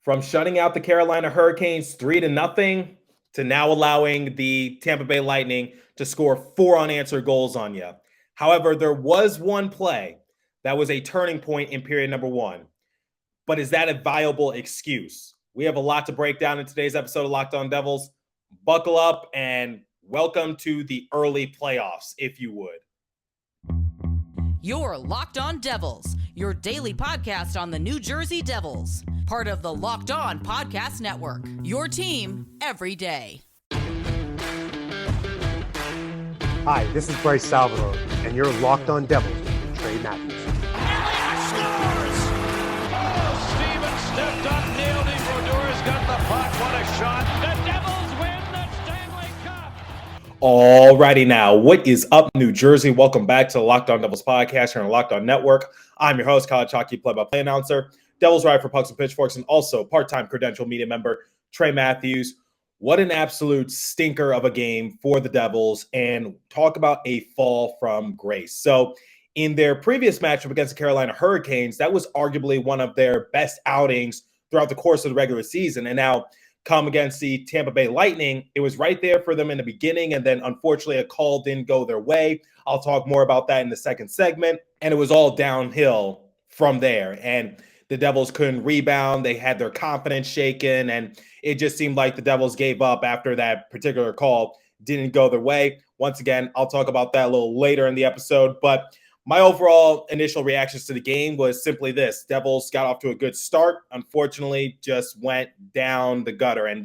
From shutting out the Carolina Hurricanes 3-0 to now allowing the Tampa Bay Lightning to score 4 unanswered goals on you. However, there was one play that was a turning point in period number 1. But is that a viable excuse? We have a lot to break down in today's episode of Locked On Devils. Buckle up and welcome to the early playoffs, if you would. You're Locked On Devils, your daily podcast on the New Jersey Devils. Part of the Locked On Podcast Network, your team every day. Hi, this is Bryce Salvador, and you're Locked On Devils with Trey Matthews. Elliott scores! Oh, Stevens stepped up, nailed it. Brodor's got the puck. What a shot. The Devils win the Stanley Cup. Alrighty now, what is up, New Jersey? Welcome back to the Locked On Devils podcast here on the Locked On Network. I'm your host, college hockey play-by-play announcer, Devils writer for Pucks and Pitchforks, and also part-time credential media member, Trey Matthews. What an absolute stinker of a game for the Devils, and talk about a fall from grace. So in their previous matchup against the Carolina Hurricanes, that was arguably one of their best outings throughout the course of the regular season. And now come against the Tampa Bay Lightning, it was right there for them in the beginning, and then unfortunately a call didn't go their way. I'll talk more about that in the second segment, and it was all downhill from there. And the Devils couldn't rebound. They had their confidence shaken, and it just seemed like the Devils gave up after that particular call didn't go their way. Once again, I'll talk about that a little later in the episode, but my overall initial reactions to the game was simply this. Devils got off to a good start. Unfortunately, just went down the gutter, and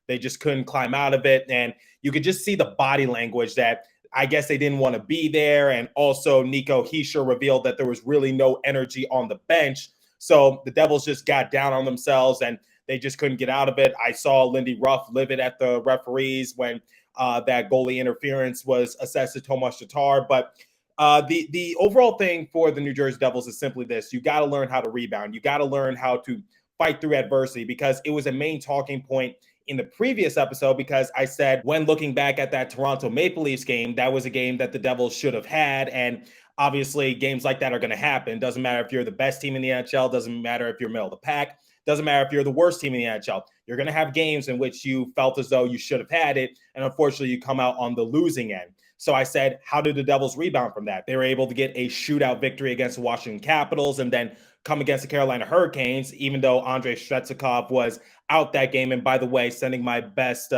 they just couldn't climb out of it. And you could just see the body language that I guess they didn't want to be there. And also Nico Hischier revealed that there was really no energy on the bench. So the Devils just got down on themselves and they just couldn't get out of it. I saw Lindy Ruff livid at the referees when that goalie interference was assessed to Tomas Tatar. But the overall thing for the New Jersey Devils is simply this. You got to learn how to rebound. You got to learn how to fight through adversity, because it was a main talking point in the previous episode, because I said when looking back at that Toronto Maple Leafs game, that was a game that the Devils should have had. And obviously, games like that are going to happen. Doesn't matter if you're the best team in the NHL. Doesn't matter if you're middle of the pack. Doesn't matter if you're the worst team in the NHL. You're going to have games in which you felt as though you should have had it, and unfortunately, you come out on the losing end. So I said, how did the Devils rebound from that? They were able to get a shootout victory against the Washington Capitals and then come against the Carolina Hurricanes, even though Andrei Svechnikov was out that game. And by the way, sending my best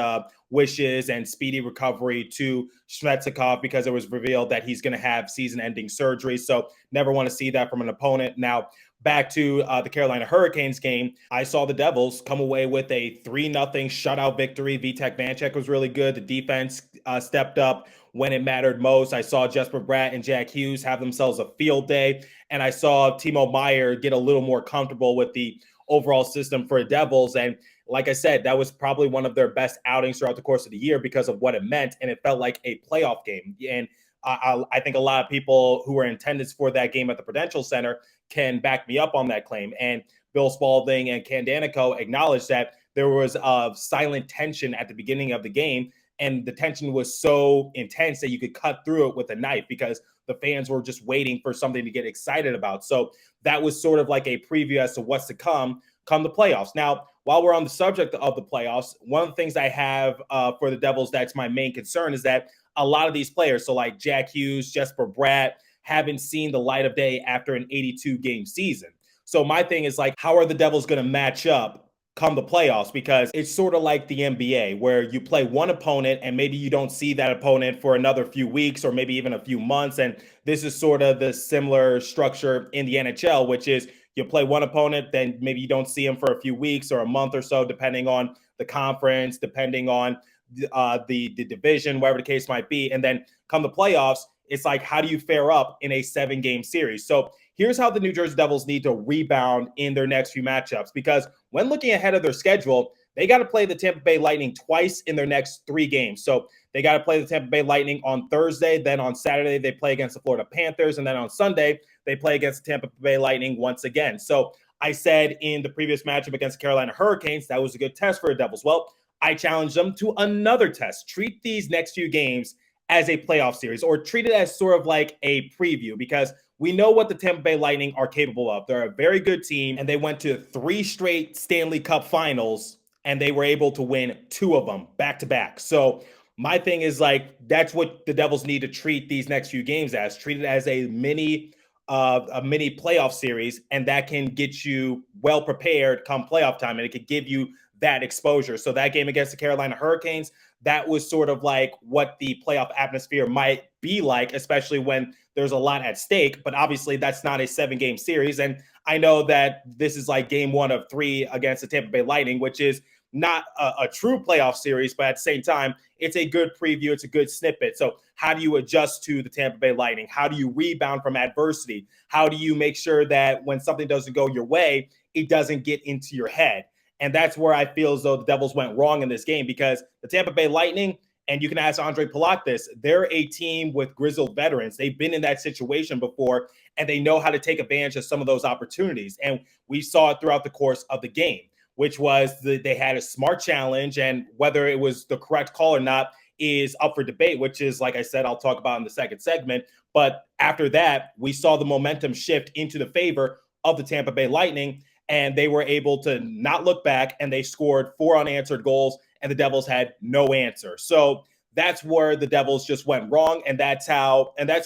wishes and speedy recovery to Svechnikov, because it was revealed that he's going to have season-ending surgery. So never want to see that from an opponent. Now, back to the Carolina Hurricanes game, I saw the Devils come away with a 3-0 shutout victory. Vitek Vanecek was really good. The defense stepped up when it mattered most. I saw Jesper Bratt and Jack Hughes have themselves a field day, and I saw Timo Meier get a little more comfortable with the overall system for the Devils. And like I said, that was probably one of their best outings throughout the course of the year because of what it meant, and it felt like a playoff game. And I think a lot of people who were in attendance for that game at the Prudential Center can back me up on that claim. And Bill Spalding and Ken Danico acknowledged that there was a silent tension at the beginning of the game, and the tension was so intense that you could cut through it with a knife because the fans were just waiting for something to get excited about. So that was sort of like a preview as to what's to come the playoffs. Now, while we're on the subject of the playoffs, one of the things I have for the Devils that's my main concern is that a lot of these players, so like Jack Hughes, Jesper Bratt, haven't seen the light of day after an 82-game season. So my thing is, like, how are the Devils going to match up come the playoffs? Because it's sort of like the NBA, where you play one opponent and maybe you don't see that opponent for another few weeks or maybe even a few months. And this is sort of the similar structure in the NHL, which is you play one opponent, then maybe you don't see them for a few weeks or a month or so, depending on the conference, depending on the division, whatever the case might be. And then come the playoffs, it's like, how do you fare up in a 7-game series? So here's how the New Jersey Devils need to rebound in their next few matchups, because when looking ahead of their schedule, they got to play the Tampa Bay Lightning twice in their next 3 games. So they got to play the Tampa Bay Lightning on Thursday. Then on Saturday, they play against the Florida Panthers. And then on Sunday, they play against the Tampa Bay Lightning once again. So I said in the previous matchup against the Carolina Hurricanes, that was a good test for the Devils. Well, I challenged them to another test. Treat these next few games as a playoff series, or treat it as sort of like a preview, because we know what the Tampa Bay Lightning are capable of. They're a very good team, and they went to 3 straight Stanley Cup finals, and they were able to win 2 of them back to back. So my thing is like, that's what the Devils need to treat these next few games as. Treat it as a mini playoff series, and that can get you well prepared come playoff time, and it could give you that exposure. So that game against the Carolina Hurricanes, that was sort of like what the playoff atmosphere might be like, especially when there's a lot at stake. But obviously that's not a 7-game series. And I know that this is like game 1 of 3 against the Tampa Bay Lightning, which is not a true playoff series, but at the same time, it's a good preview. It's a good snippet. So how do you adjust to the Tampa Bay Lightning? How do you rebound from adversity? How do you make sure that when something doesn't go your way, it doesn't get into your head? And that's where I feel as though the Devils went wrong in this game, because the Tampa Bay Lightning, and you can ask Andre Palat this, they're a team with grizzled veterans. They've been in that situation before, and they know how to take advantage of some of those opportunities. And we saw it throughout the course of the game, which was they had a smart challenge, and whether it was the correct call or not is up for debate, which is, like I said, I'll talk about in the second segment. But after that, we saw the momentum shift into the favor of the Tampa Bay Lightning, and they were able to not look back, and they scored 4 unanswered goals, and the Devils had no answer. So that's where the Devils just went wrong, and that's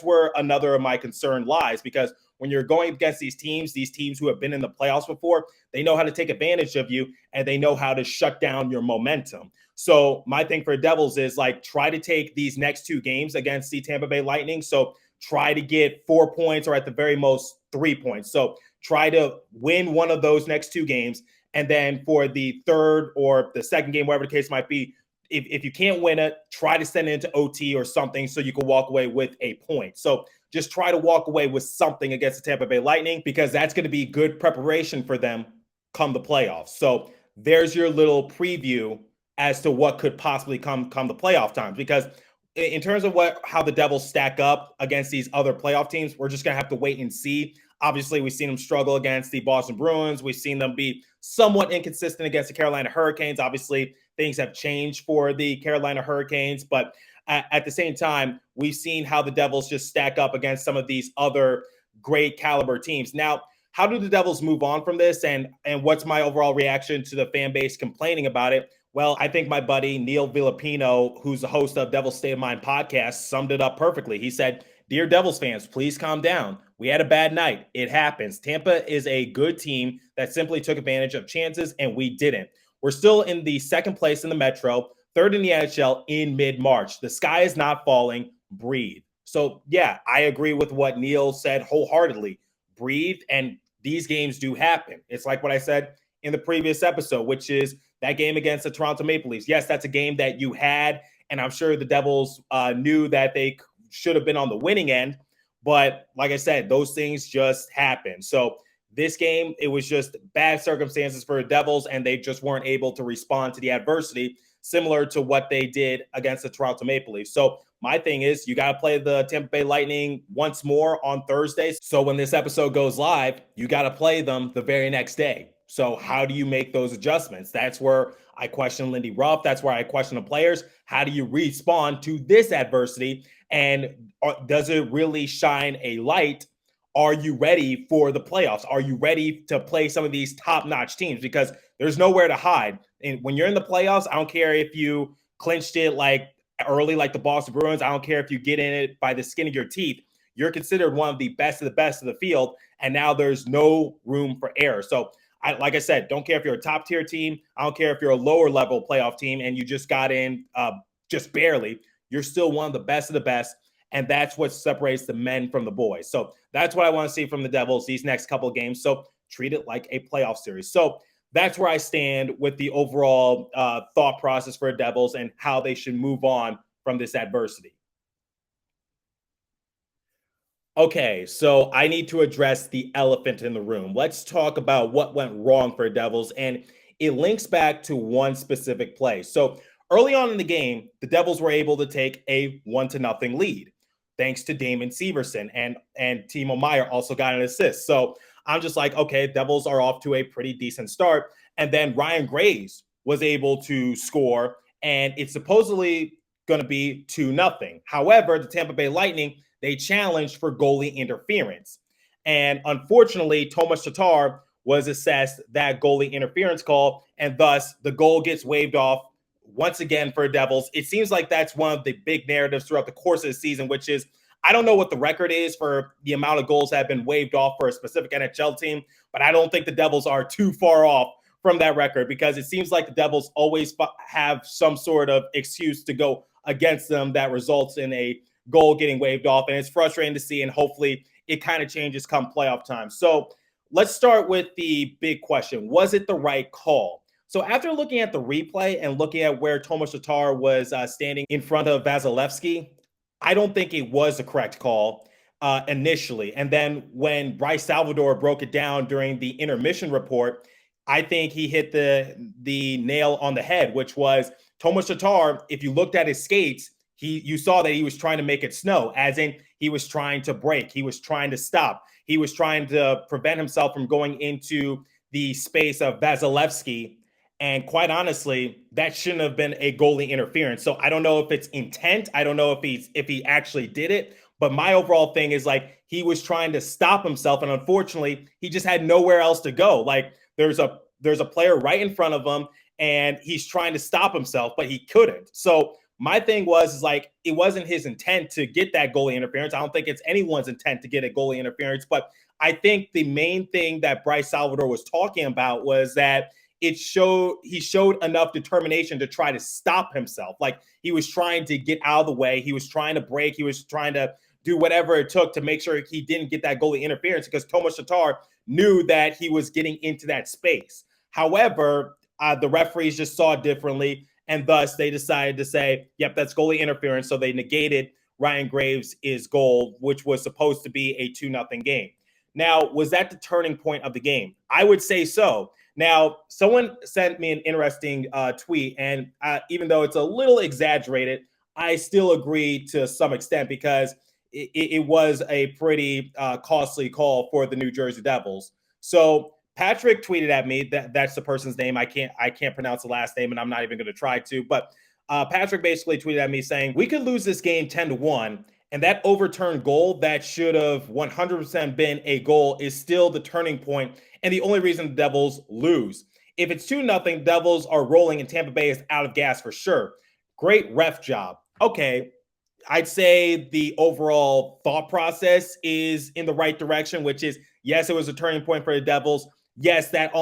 where another of my concern lies, because when you're going against these teams who have been in the playoffs before, they know how to take advantage of you, and they know how to shut down your momentum. So my thing for Devils is like, try to take these next 2 games against the Tampa Bay Lightning. So try to get 4 points, or at the very most 3 points. So try to win one of those next 2 games. And then for the third or the second game, whatever the case might be, if you can't win it, try to send it into OT or something so you can walk away with a point. So just try to walk away with something against the Tampa Bay Lightning, because that's going to be good preparation for them come the playoffs. So there's your little preview as to what could possibly come the playoff times, because in terms of how the Devils stack up against these other playoff teams, we're just going to have to wait and see. Obviously, we've seen them struggle against the Boston Bruins. We've seen them be somewhat inconsistent against the Carolina Hurricanes. Obviously, things have changed for the Carolina Hurricanes, but at the same time, we've seen how the Devils just stack up against some of these other great caliber teams. Now, how do the Devils move on from this, and what's my overall reaction to the fan base complaining about it? Well, I think my buddy Neil Villapino, who's the host of Devil's State of Mind podcast, summed it up perfectly. He said, "Dear Devils fans, please calm down. We had a bad night. It happens. Tampa is a good team that simply took advantage of chances, and we didn't. We're still in the second place in the Metro, third in the NHL in mid-March. The sky is not falling. Breathe." So, yeah, I agree with what Neil said wholeheartedly. Breathe, and these games do happen. It's like what I said in the previous episode, which is that game against the Toronto Maple Leafs. Yes, that's a game that you had, and I'm sure the Devils knew that they should have been on the winning end. But like I said, those things just happen. So this game, it was just bad circumstances for the Devils, and they just weren't able to respond to the adversity, similar to what they did against the Toronto Maple Leafs. So my thing is, you got to play the Tampa Bay Lightning once more on Thursday. So when this episode goes live, you got to play them the very next day. So how do you make those adjustments? That's where I question Lindy Ruff. That's where I question the players. How do you respond to this adversity? And does it really shine a light? Are you ready for the playoffs? Are you ready to play some of these top-notch teams? Because there's nowhere to hide. And when you're in the playoffs, I don't care if you clinched it like early, like the Boston Bruins. I don't care if you get in it by the skin of your teeth. You're considered one of the best of the field, and now there's no room for error. So like I said, don't care if you're a top-tier team. I don't care if you're a lower-level playoff team and you just got in just barely. You're still one of the best, and that's what separates the men from the boys. So that's what I want to see from the Devils these next couple of games. So treat it like a playoff series. So that's where I stand with the overall thought process for the Devils and how they should move on from this adversity. Okay, so I need to address the elephant in the room. Let's talk about what went wrong for the Devils, and it links back to one specific play. So early on in the game, the Devils were able to take a 1-0 lead, thanks to Damon Severson, and Timo Meier also got an assist. So I'm just like, okay, Devils are off to a pretty decent start. And then Ryan Graves was able to score, and it's supposedly going to be 2-0. However, the Tampa Bay Lightning, they challenged for goalie interference. And unfortunately, Tomas Tatar was assessed that goalie interference call, and thus the goal gets waived off once again for Devils. It seems like that's one of the big narratives throughout the course of the season, which is I don't know what the record is for the amount of goals that have been waived off for a specific NHL team, but I don't think the Devils are too far off from that record because it seems like the Devils always have some sort of excuse to go against them that results in a goal getting waved off. And it's frustrating to see, and hopefully it kind of changes come playoff time. So let's start with the big question. Was it the right call? So after looking at the replay and looking at where Tomas Tatar was standing in front of Vasilevsky, I don't think it was the correct call initially. And then when Bryce Salvador broke it down during the intermission report, I think he hit the nail on the head, which was Tomas Tatar. If you looked at his skates, you saw that he was trying to make it snow, as in he was trying to break. He was trying to stop. He was trying to prevent himself from going into the space of Vasilevsky. And quite honestly, that shouldn't have been a goalie interference. So I don't know if it's intent. I don't know if he actually did it. But my overall thing is like he was trying to stop himself. And unfortunately, he just had nowhere else to go. Like there's a player right in front of him and he's trying to stop himself, but he couldn't. So my thing was like, it wasn't his intent to get that goalie interference. I don't think it's anyone's intent to get a goalie interference. But I think the main thing that Bryce Salvador was talking about was that he showed enough determination to try to stop himself. Like he was trying to get out of the way. He was trying to break. He was trying to do whatever it took to make sure he didn't get that goalie interference because Tomas Tatar knew that he was getting into that space. However, the referees just saw it differently, and thus they decided to say, yep, that's goalie interference. So they negated Ryan Graves' goal, which was supposed to be a 2-0 game. Now, was that the turning point of the game? I would say so. Now, someone sent me an interesting tweet, and even though it's a little exaggerated, I still agree to some extent because it was a pretty costly call for the New Jersey Devils. So Patrick tweeted at me that's the person's name. I can't pronounce the last name, and I'm not even going to try to. But Patrick basically tweeted at me saying we could lose this game 10-1, and that overturned goal that should have 100% been a goal is still the turning point and the only reason the Devils lose. If it's 2-0, Devils are rolling, and Tampa Bay is out of gas for sure. Great ref job. Okay. I'd say the overall thought process is in the right direction, which is, yes, it was a turning point for the Devils. Yes, that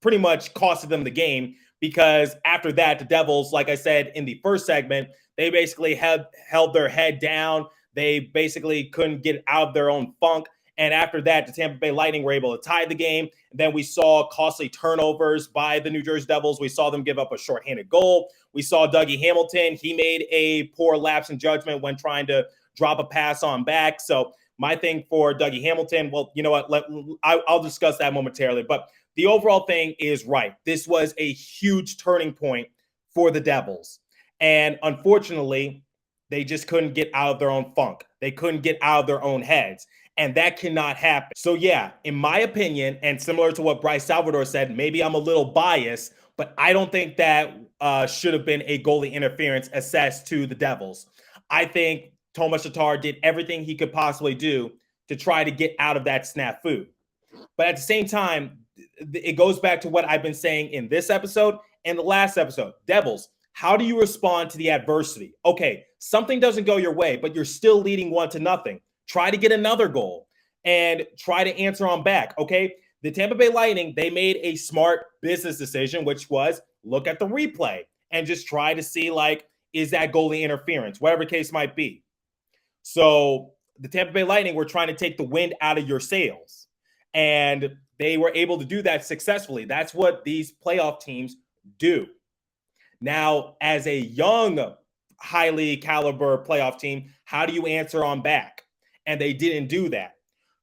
pretty much costed them the game because after that, the Devils, like I said in the first segment, they basically held their head down. They basically couldn't get out of their own funk. And after that, the Tampa Bay Lightning were able to tie the game. And then we saw costly turnovers by the New Jersey Devils. We saw them give up a shorthanded goal. We saw Dougie Hamilton. He made a poor lapse in judgment when trying to drop a pass on back. So my thing for Dougie Hamilton, well, you know what? I'll discuss that momentarily. But the overall thing is right. This was a huge turning point for the Devils. And unfortunately, they just couldn't get out of their own funk. They couldn't get out of their own heads. And that cannot happen. So yeah, in my opinion, and similar to what Bryce Salvador said, maybe I'm a little biased, but I don't think that should have been a goalie interference assessed to the Devils. I think Tomas Tatar did everything he could possibly do to try to get out of that snafu. But at the same time, it goes back to what I've been saying in this episode and the last episode. Devils, how do you respond to the adversity? Okay, something doesn't go your way, but you're still leading 1-0. Try to get another goal and try to answer on back, okay? The Tampa Bay Lightning, they made a smart business decision, which was look at the replay and just try to see, like, is that goalie interference, whatever case might be. So the Tampa Bay Lightning were trying to take the wind out of your sails, and they were able to do that successfully. That's what these playoff teams do. Now, as a young, highly caliber playoff team, how do you answer on back? And they didn't do that.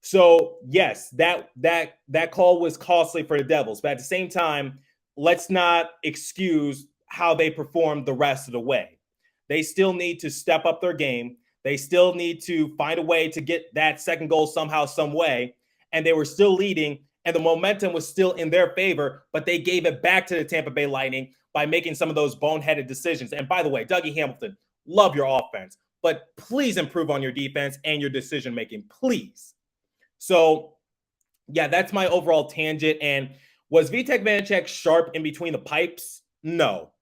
So yes, that call was costly for the Devils. But at the same time, let's not excuse how they performed the rest of the way. They still need to step up their game. They still need to find a way to get that second goal somehow, some way. And they were still leading, and the momentum was still in their favor, but they gave it back to the Tampa Bay Lightning by making some of those boneheaded decisions. And by the way, Dougie Hamilton, love your offense, but please improve on your defense and your decision-making, please. So, yeah, that's my overall tangent. And was Vitek Vanacek sharp in between the pipes? No.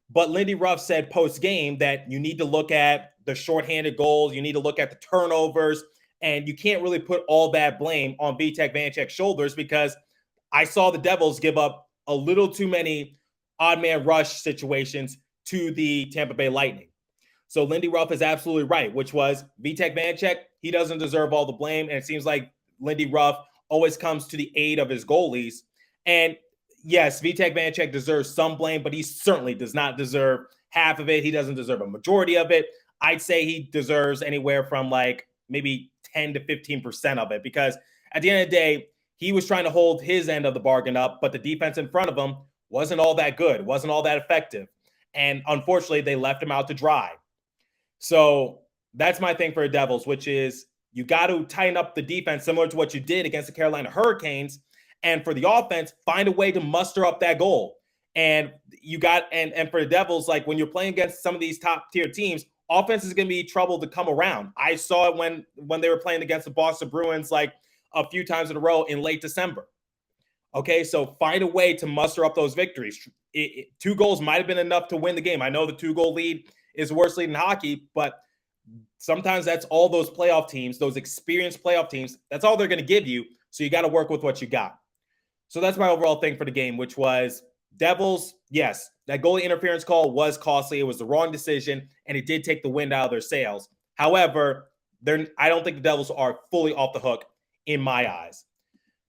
But Lindy Ruff said post-game that you need to look at the shorthanded goals, you need to look at the turnovers, and you can't really put all that blame on Vitek Vanacek's shoulders because I saw the Devils give up a little too many odd man rush situations to the Tampa Bay Lightning. So Lindy Ruff is absolutely right, which was Vitek Vanacek. He doesn't deserve all the blame. And it seems like Lindy Ruff always comes to the aid of his goalies. And yes, Vitek Vanacek deserves some blame, but he certainly does not deserve half of it. He doesn't deserve a majority of it. I'd say he deserves anywhere from like maybe 10 to 15% of it because at the end of the day, he was trying to hold his end of the bargain up, but the defense in front of him wasn't all that good, wasn't all that effective. And unfortunately, they left him out to dry. So that's my thing for the Devils, which is you got to tighten up the defense similar to what you did against the Carolina Hurricanes. And for the offense, find a way to muster up that goal. And you got, and for the Devils, like when you're playing against some of these top tier teams, offense is going to be trouble to come around. I saw it when they were playing against the Boston Bruins, like a few times in a row in late December. Okay, so find a way to muster up those victories. 2 goals might have been enough to win the game. I know the 2-goal lead is the worst lead in hockey, but sometimes that's all those playoff teams, those experienced playoff teams, that's all they're going to give you. So you got to work with what you got. So that's my overall thing for the game, which was Devils, yes, that goalie interference call was costly. It was the wrong decision, and it did take the wind out of their sails. However, I don't think the Devils are fully off the hook in my eyes.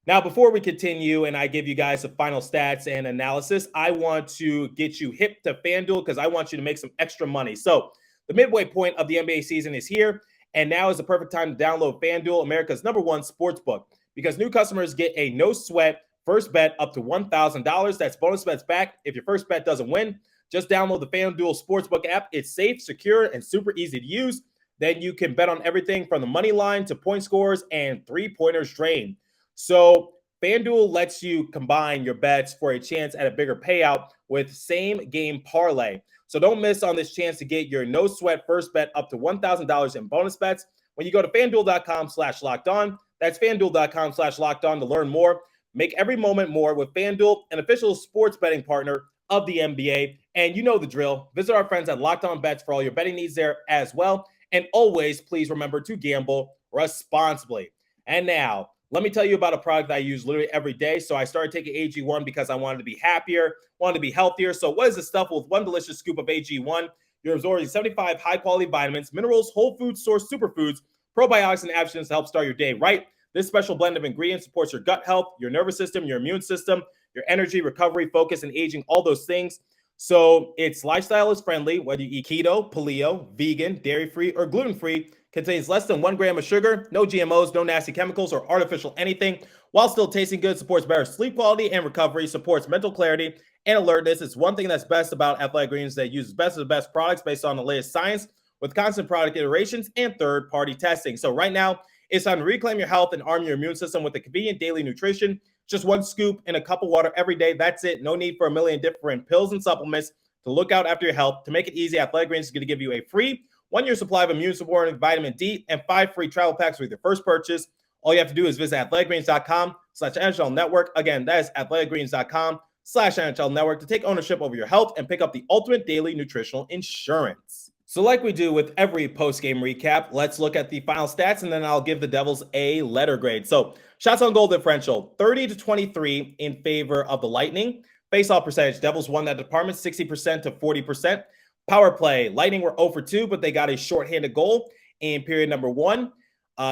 Now, before we continue and I give you guys the final stats and analysis, I want to get you hip to FanDuel because I want you to make some extra money. So the midway point of the NBA season is here, and now is the perfect time to download FanDuel, America's #1 sportsbook, because new customers get a no-sweat first bet up to $1,000. That's bonus bets back if your first bet doesn't win. Just download the FanDuel Sportsbook app. It's safe, secure, and super easy to use. Then you can bet on everything from the money line to point scores and three-pointers drained. So FanDuel lets you combine your bets for a chance at a bigger payout with same-game parlay. So don't miss on this chance to get your no-sweat first bet up to $1,000 in bonus bets when you go to FanDuel.com/lockedon. That's FanDuel.com/lockedon to learn more. Make every moment more with FanDuel, an official sports betting partner of the NBA. And you know the drill. Visit our friends at Locked On Bets for all your betting needs there as well. And always, please remember to gamble responsibly. And now, let me tell you about a product I use literally every day. So I started taking AG1 because I wanted to be happier, wanted to be healthier. So what is the stuff? With one delicious scoop of AG1, you're absorbing 75 high-quality vitamins, minerals, whole food source superfoods, probiotics, and adaptogens to help start your day right. This special blend of ingredients supports your gut health, your nervous system, your immune system, your energy, recovery, focus, and aging, all those things. So its lifestyle is friendly, whether you eat keto, paleo, vegan, dairy-free, or gluten-free. Contains less than 1 gram of sugar, no GMOs, no nasty chemicals or artificial anything, while still tasting good. Supports better sleep quality and recovery, supports mental clarity and alertness. It's one thing that's best about Athletic Greens. They use best of the best products based on the latest science with constant product iterations and third-party testing. So right now, it's time to reclaim your health and arm your immune system with a convenient daily nutrition. Just 1 scoop in a cup of water every day. That's it. No need for a million different pills and supplements to look out after your health. To make it easy, Athletic Greens is going to give you a free 1-year supply of immune-supporting vitamin D and 5 free travel packs with your first purchase. All you have to do is visit athleticgreens.com/NHL Network. Again, that is athleticgreens.com/NHL Network to take ownership over your health and pick up the ultimate daily nutritional insurance. So like we do with every post-game recap, let's look at the final stats, and then I'll give the Devils a letter grade. So shots on goal differential, 30-23 in favor of the Lightning. Face-off percentage, Devils won that department 60% to 40%. Power play, Lightning were 0 for 2, but they got a shorthanded goal in period number 1.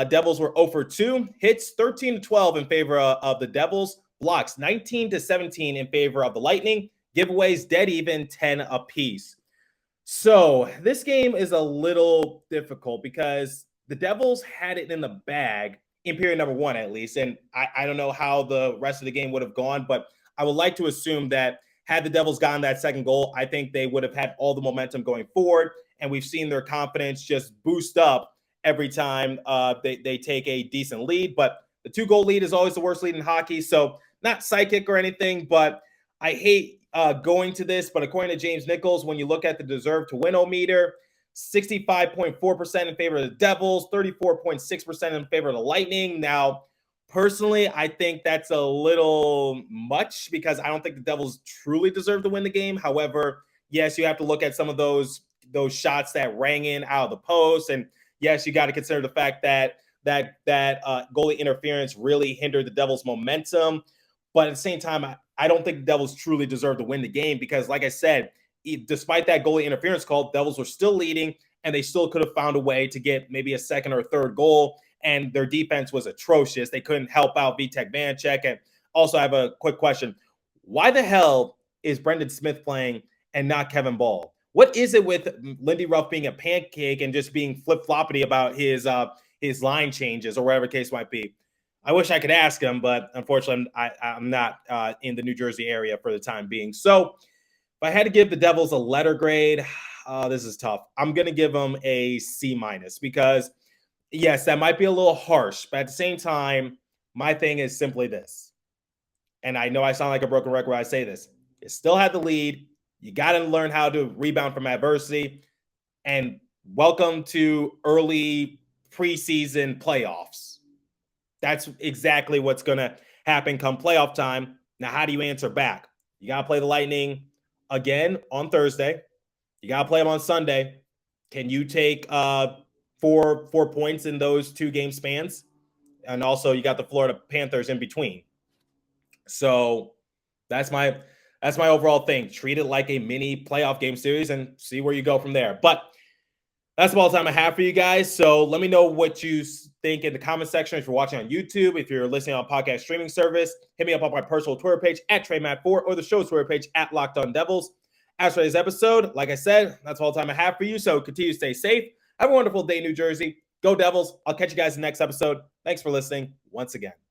Devils were 0 for 2. Hits, 13-12 in favor of the Devils. Blocks, 19-17 in favor of the Lightning. Giveaways, dead even, 10 apiece. So this game is a little difficult because the Devils had it in the bag in period number 1, at least. And I don't know how the rest of the game would have gone, but I would like to assume that had the Devils gotten that second goal, I think they would have had all the momentum going forward. And we've seen their confidence just boost up every time they take a decent lead. But the 2-goal lead is always the worst lead in hockey. So not psychic or anything, but I hate going to this. But according to James Nichols, when you look at the deserve to win meter, 65.4% in favor of the Devils, 34.6% in favor of the Lightning. Now, Personally, I think that's a little much because I don't think the Devils truly deserve to win the game. However, yes, you have to look at some of those shots that rang in out of the post, and yes, you got to consider the fact that goalie interference really hindered the Devils' momentum. But at the same time, I don't think the Devils truly deserve to win the game because, like I said, despite that goalie interference call, Devils were still leading, and they still could have found a way to get maybe a second or third goal. And their defense was atrocious. They couldn't help out Vitek Vanecek. And also, I have a quick question. Why the hell is Brendan Smith playing and not Kevin Ball? What is it with Lindy Ruff being a pancake and just being flip-floppity about his line changes or whatever the case might be? I wish I could ask him, but unfortunately, I'm not in the New Jersey area for the time being. So if I had to give the Devils a letter grade, this is tough. I'm going to give them a C- because – yes, that might be a little harsh, but at the same time, my thing is simply this. And I know I sound like a broken record when I say this. You still had the lead. You got to learn how to rebound from adversity. And welcome to early preseason playoffs. That's exactly what's going to happen come playoff time. Now, how do you answer back? You got to play the Lightning again on Thursday. You got to play them on Sunday. Can you take four points in those 2 game spans? And also you got the Florida Panthers in between. So that's my overall thing. Treat it like a mini playoff game series and see where you go from there. But that's all the time I have for you guys. So let me know what you think in the comment section. If you're watching on YouTube, if you're listening on podcast streaming service, hit me up on my personal Twitter page at TreyMatt4 or the show's Twitter page at Locked On Devils. As for today's episode, like I said, that's all the time I have for you. So continue to stay safe. Have a wonderful day, New Jersey. Go Devils. I'll catch you guys in the next episode. Thanks for listening once again.